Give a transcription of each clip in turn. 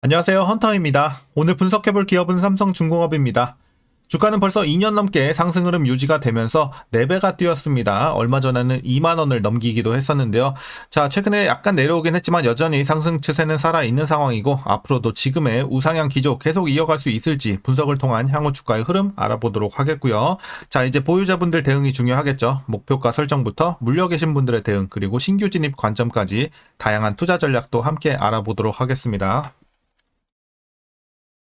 안녕하세요. 헌터입니다. 오늘 분석해볼 기업은 삼성중공업입니다. 주가는 벌써 2년 넘게 상승 흐름 유지가 되면서 4배가 뛰었습니다. 얼마 전에는 2만원을 넘기기도 했었는데요. 자, 최근에 약간 내려오긴 했지만 여전히 상승 추세는 살아있는 상황이고 앞으로도 지금의 우상향 기조 계속 이어갈 수 있을지 분석을 통한 향후 주가의 흐름 알아보도록 하겠고요. 자, 이제 보유자분들 대응이 중요하겠죠. 목표가 설정부터 물려 계신 분들의 대응 그리고 신규 진입 관점까지 다양한 투자 전략도 함께 알아보도록 하겠습니다.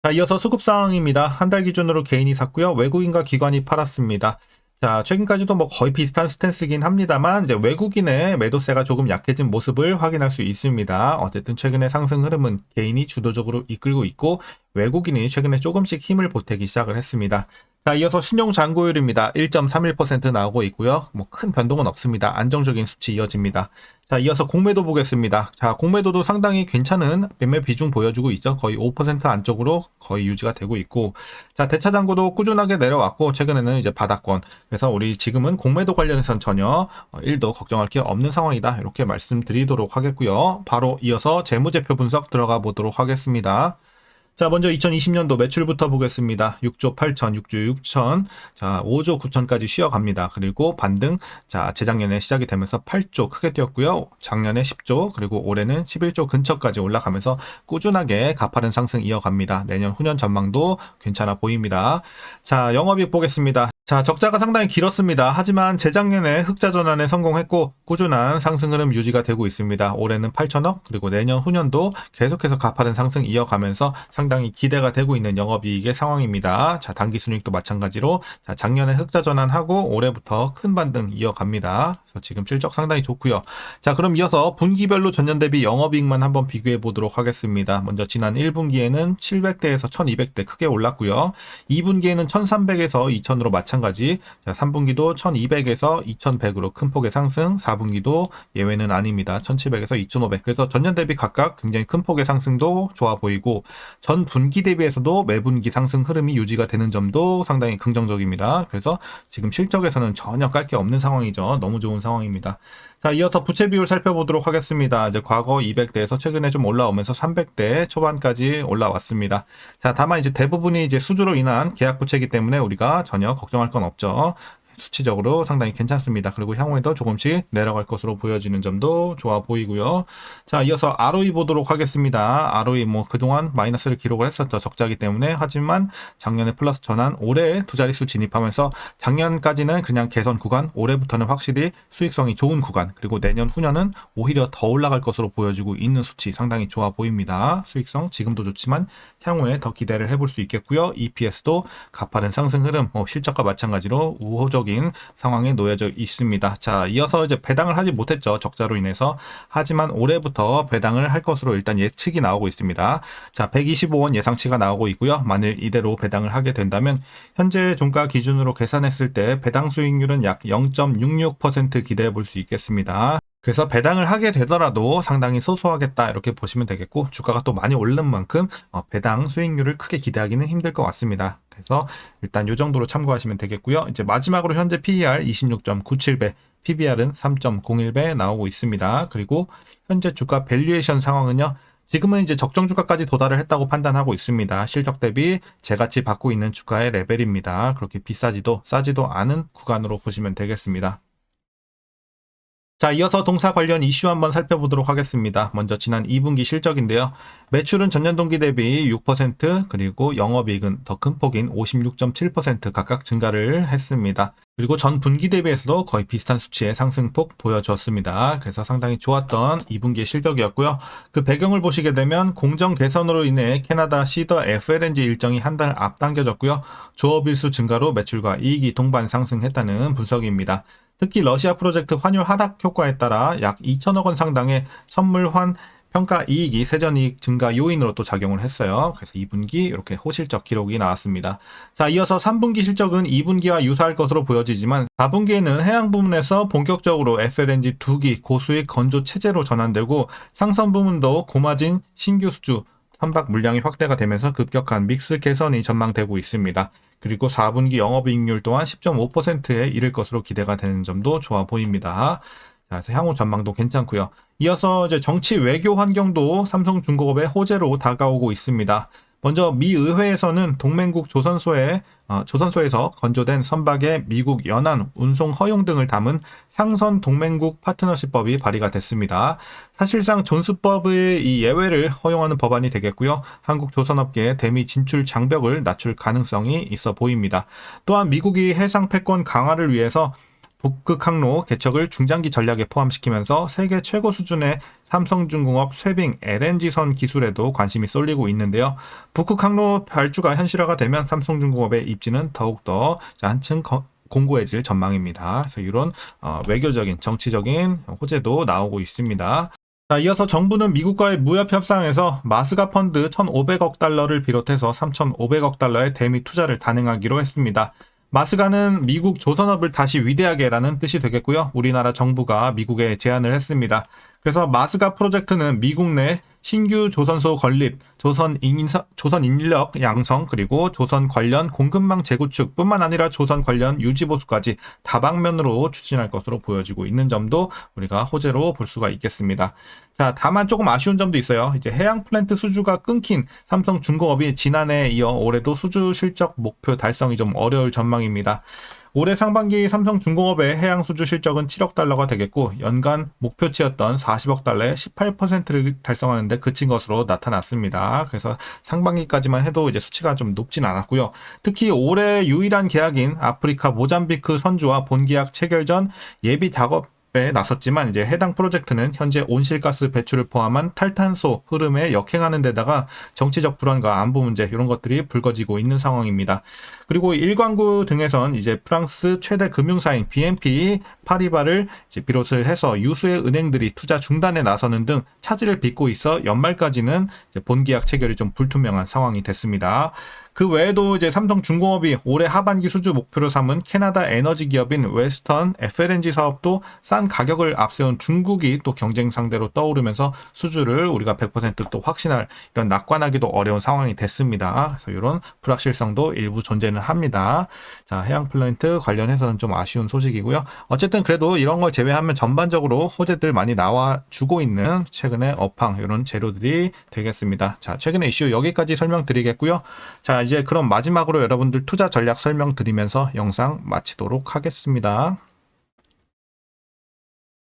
자, 이어서 수급 상황입니다. 한 달 기준으로 개인이 샀고요. 외국인과 기관이 팔았습니다. 자, 최근까지도 뭐 거의 비슷한 스탠스긴 합니다만, 이제 외국인의 매도세가 조금 약해진 모습을 확인할 수 있습니다. 어쨌든 최근의 상승 흐름은 개인이 주도적으로 이끌고 있고, 외국인이 최근에 조금씩 힘을 보태기 시작을 했습니다. 자, 이어서 신용 잔고율입니다. 1.31% 나오고 있고요. 뭐 큰 변동은 없습니다. 안정적인 수치 이어집니다. 자, 이어서 공매도 보겠습니다. 자, 공매도도 상당히 괜찮은 매매 비중 보여주고 있죠. 거의 5% 안쪽으로 거의 유지가 되고 있고, 자, 대차 잔고도 꾸준하게 내려왔고, 최근에는 이제 바닥권. 그래서 우리 지금은 공매도 관련해서는 전혀 1도 걱정할 게 없는 상황이다. 이렇게 말씀드리도록 하겠고요. 바로 이어서 재무제표 분석 들어가 보도록 하겠습니다. 자, 먼저 2020년도 매출부터 보겠습니다. 6조 8천, 6조 6천, 자, 5조 9천까지 쉬어갑니다. 그리고 반등, 자, 재작년에 시작이 되면서 8조 크게 뛰었고요. 작년에 10조, 그리고 올해는 11조 근처까지 올라가면서 꾸준하게 가파른 상승 이어갑니다. 내년 후년 전망도 괜찮아 보입니다. 자, 영업이익 보겠습니다. 자, 적자가 상당히 길었습니다. 하지만 재작년에 흑자 전환에 성공했고 꾸준한 상승 흐름 유지가 되고 있습니다. 올해는 8천억, 그리고 내년 후년도 계속해서 가파른 상승 이어가면서 상당히 기대가 되고 있는 영업이익의 상황입니다. 자, 당기순이익도 마찬가지로 자, 작년에 흑자 전환하고 올해부터 큰 반등 이어갑니다. 그래서 지금 실적 상당히 좋고요. 자, 그럼 이어서 분기별로 전년 대비 영업이익만 한번 비교해 보도록 하겠습니다. 먼저 지난 1분기에는 700대에서 1200대 크게 올랐고요. 2분기에는 1300에서 2000으로 마찬가지. 자, 3분기도 1200에서 2100으로 큰 폭의 상승, 4분기도 예외는 아닙니다. 1700에서 2500. 그래서 전년 대비 각각 굉장히 큰 폭의 상승도 좋아 보이고 전 분기 대비해서도 매분기 상승 흐름이 유지가 되는 점도 상당히 긍정적입니다. 그래서 지금 실적에서는 전혀 깔 게 없는 상황이죠. 너무 좋은 상황입니다. 자, 이어서 부채 비율 살펴보도록 하겠습니다. 이제 과거 200대에서 최근에 좀 올라오면서 300대 초반까지 올라왔습니다. 자, 다만 이제 대부분이 이제 수주로 인한 계약 부채이기 때문에 우리가 전혀 걱정할 건 없죠. 수치적으로 상당히 괜찮습니다. 그리고 향후에도 조금씩 내려갈 것으로 보여지는 점도 좋아 보이고요. 자, 이어서 ROE 보도록 하겠습니다. ROE 뭐 그동안 마이너스를 기록을 했었죠. 적자기 때문에. 하지만 작년에 플러스 전환, 올해 두 자릿수 진입하면서 작년까지는 그냥 개선 구간, 올해부터는 확실히 수익성이 좋은 구간, 그리고 내년 후년은 오히려 더 올라갈 것으로 보여지고 있는 수치 상당히 좋아 보입니다. 수익성 지금도 좋지만 향후에 더 기대를 해볼 수 있겠고요. EPS도 가파른 상승 흐름, 실적과 마찬가지로 우호적인 상황에 놓여져 있습니다. 자, 이어서 이제 배당을 하지 못했죠. 적자로 인해서. 하지만 올해부터 배당을 할 것으로 일단 예측이 나오고 있습니다. 자, 125원 예상치가 나오고 있고요. 만일 이대로 배당을 하게 된다면 현재 종가 기준으로 계산했을 때 배당 수익률은 약 0.66% 기대해 볼 수 있겠습니다. 그래서 배당을 하게 되더라도 상당히 소소하겠다 이렇게 보시면 되겠고 주가가 또 많이 오른 만큼 배당 수익률을 크게 기대하기는 힘들 것 같습니다. 그래서 일단 이 정도로 참고하시면 되겠고요. 이제 마지막으로 현재 PER 26.97배, PBR은 3.01배 나오고 있습니다. 그리고 현재 주가 밸류에이션 상황은요. 지금은 이제 적정 주가까지 도달을 했다고 판단하고 있습니다. 실적 대비 제가치 받고 있는 주가의 레벨입니다. 그렇게 비싸지도 싸지도 않은 구간으로 보시면 되겠습니다. 자, 이어서 동사 관련 이슈 한번 살펴보도록 하겠습니다. 먼저 지난 2분기 실적인데요. 매출은 전년 동기 대비 6%, 그리고 영업이익은 더 큰 폭인 56.7% 각각 증가를 했습니다. 그리고 전 분기 대비해서도 거의 비슷한 수치의 상승폭 보여줬습니다. 그래서 상당히 좋았던 2분기의 실적이었고요. 그 배경을 보시게 되면 공정 개선으로 인해 캐나다 시더 FLNG 일정이 한 달 앞당겨졌고요. 조업일수 증가로 매출과 이익이 동반 상승했다는 분석입니다. 특히 러시아 프로젝트 환율 하락 효과에 따라 약 2천억 원 상당의 선물환 평가 이익이 세전이익 증가 요인으로 또 작용을 했어요. 그래서 2분기 이렇게 호실적 기록이 나왔습니다. 자, 이어서 3분기 실적은 2분기와 유사할 것으로 보여지지만 4분기에는 해양 부문에서 본격적으로 FLNG 2기 고수익 건조 체제로 전환되고 상선 부문도 고마진 신규 수주 선박 물량이 확대가 되면서 급격한 믹스 개선이 전망되고 있습니다. 그리고 4분기 영업이익률 또한 10.5%에 이를 것으로 기대가 되는 점도 좋아 보입니다. 자, 그래서 향후 전망도 괜찮고요. 이어서 이제 정치 외교 환경도 삼성중공업의 호재로 다가오고 있습니다. 먼저 미 의회에서는 동맹국 조선소에서 건조된 선박의 미국 연안 운송 허용 등을 담은 상선 동맹국 파트너십법이 발의가 됐습니다. 사실상 존스법의 이 예외를 허용하는 법안이 되겠고요. 한국 조선업계의 대미 진출 장벽을 낮출 가능성이 있어 보입니다. 또한 미국이 해상 패권 강화를 위해서 북극 항로 개척을 중장기 전략에 포함시키면서 세계 최고 수준의 삼성중공업 쇠빙 LNG선 기술에도 관심이 쏠리고 있는데요. 북극 항로 발주가 현실화가 되면 삼성중공업의 입지는 더욱더 한층 공고해질 전망입니다. 그래서 이런 외교적인 정치적인 호재도 나오고 있습니다. 자, 이어서 정부는 미국과의 무협 협상에서 마스가 펀드 1,500억 달러를 비롯해서 3,500억 달러의 대미 투자를 단행하기로 했습니다. 마스가는 미국 조선업을 다시 위대하게라는 뜻이 되겠고요. 우리나라 정부가 미국에 제안을 했습니다. 그래서 마스가 프로젝트는 미국 내 신규 조선소 건립, 조선 인력 양성, 그리고 조선 관련 공급망 재구축뿐만 아니라 조선 관련 유지 보수까지 다방면으로 추진할 것으로 보여지고 있는 점도 우리가 호재로 볼 수가 있겠습니다. 자, 다만 조금 아쉬운 점도 있어요. 이제 해양 플랜트 수주가 끊긴 삼성중공업이 지난해에 이어 올해도 수주 실적 목표 달성이 좀 어려울 전망입니다. 올해 상반기 삼성중공업의 해양 수주 실적은 7억 달러가 되겠고 연간 목표치였던 40억 달러의 18%를 달성하는데 그친 것으로 나타났습니다. 그래서 상반기까지만 해도 이제 수치가 좀 높진 않았고요. 특히 올해 유일한 계약인 아프리카 모잠비크 선주와 본계약 체결 전 예비 작업에 나섰지만 이제 해당 프로젝트는 현재 온실가스 배출을 포함한 탈탄소 흐름에 역행하는 데다가 정치적 불안과 안보 문제 이런 것들이 불거지고 있는 상황입니다. 그리고 일광구 등에선 이제 프랑스 최대 금융사인 BNP 파리바를 이제 비롯을 해서 유수의 은행들이 투자 중단에 나서는 등 차질을 빚고 있어 연말까지는 이제 본계약 체결이 좀 불투명한 상황이 됐습니다. 그 외에도 이제 삼성중공업이 올해 하반기 수주 목표로 삼은 캐나다 에너지 기업인 웨스턴 FLNG 사업도 싼 가격을 앞세운 중국이 또 경쟁 상대로 떠오르면서 수주를 우리가 100% 또 확신할 이런 낙관하기도 어려운 상황이 됐습니다. 그래서 이런 불확실성도 일부 존재는 합니다. 자, 해양 플랜트 관련해서는 좀 아쉬운 소식이고요. 어쨌든 그래도 이런 걸 제외하면 전반적으로 호재들 많이 나와주고 있는 최근의 업황 이런 재료들이 되겠습니다. 자, 최근의 이슈 여기까지 설명드리겠고요. 자, 이제 그럼 마지막으로 여러분들 투자 전략 설명드리면서 영상 마치도록 하겠습니다.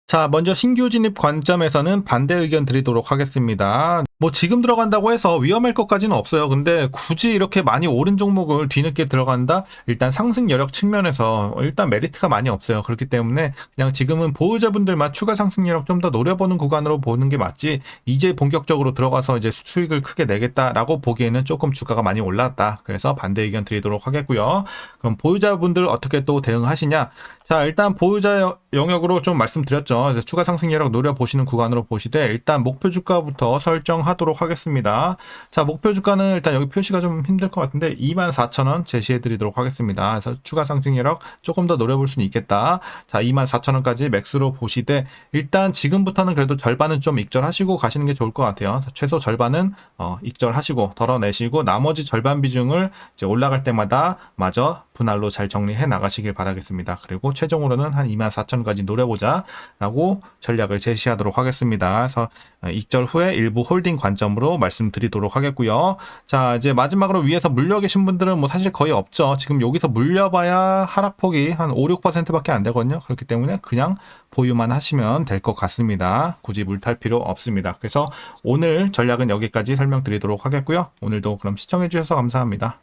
자, 먼저 신규 진입 관점에서는 반대 의견 드리도록 하겠습니다. 뭐 지금 들어간다고 해서 위험할 것까지는 없어요. 근데 굳이 이렇게 많이 오른 종목을 뒤늦게 들어간다? 일단 상승 여력 측면에서 일단 메리트가 많이 없어요. 그렇기 때문에 그냥 지금은 보유자분들만 추가 상승 여력 좀 더 노려보는 구간으로 보는 게 맞지, 이제 본격적으로 들어가서 이제 수익을 크게 내겠다라고 보기에는 조금 주가가 많이 올랐다. 그래서 반대 의견 드리도록 하겠고요. 그럼 보유자분들 어떻게 또 대응하시냐? 자, 일단 보유자 영역으로 좀 말씀드렸죠. 그래서 추가 상승 여력 노려보시는 구간으로 보시되 일단 목표 주가부터 설정하도록 하겠습니다. 자, 목표 주가는 일단 여기 표시가 좀 힘들 것 같은데 24,000원 제시해드리도록 하겠습니다. 그래서 추가 상승 여력 조금 더 노려볼 수는 있겠다. 자, 24,000원까지 맥스로 보시되 일단 지금부터는 그래도 절반은 좀 익절하시고 가시는 게 좋을 것 같아요. 최소 절반은 익절하시고 덜어내시고 나머지 절반 비중을 이제 올라갈 때마다 마저 분할로 잘 정리해 나가시길 바라겠습니다. 그리고 최종으로는 한 24,000원까지 노려보자 라고 전략을 제시하도록 하겠습니다. 그래서 익절 후에 일부 홀딩 관점으로 말씀드리도록 하겠고요. 자, 이제 마지막으로 위에서 물려 계신 분들은 뭐 사실 거의 없죠. 지금 여기서 물려봐야 하락폭이 한 5, 6%밖에 안 되거든요. 그렇기 때문에 그냥 보유만 하시면 될 것 같습니다. 굳이 물탈 필요 없습니다. 그래서 오늘 전략은 여기까지 설명드리도록 하겠고요. 오늘도 그럼 시청해 주셔서 감사합니다.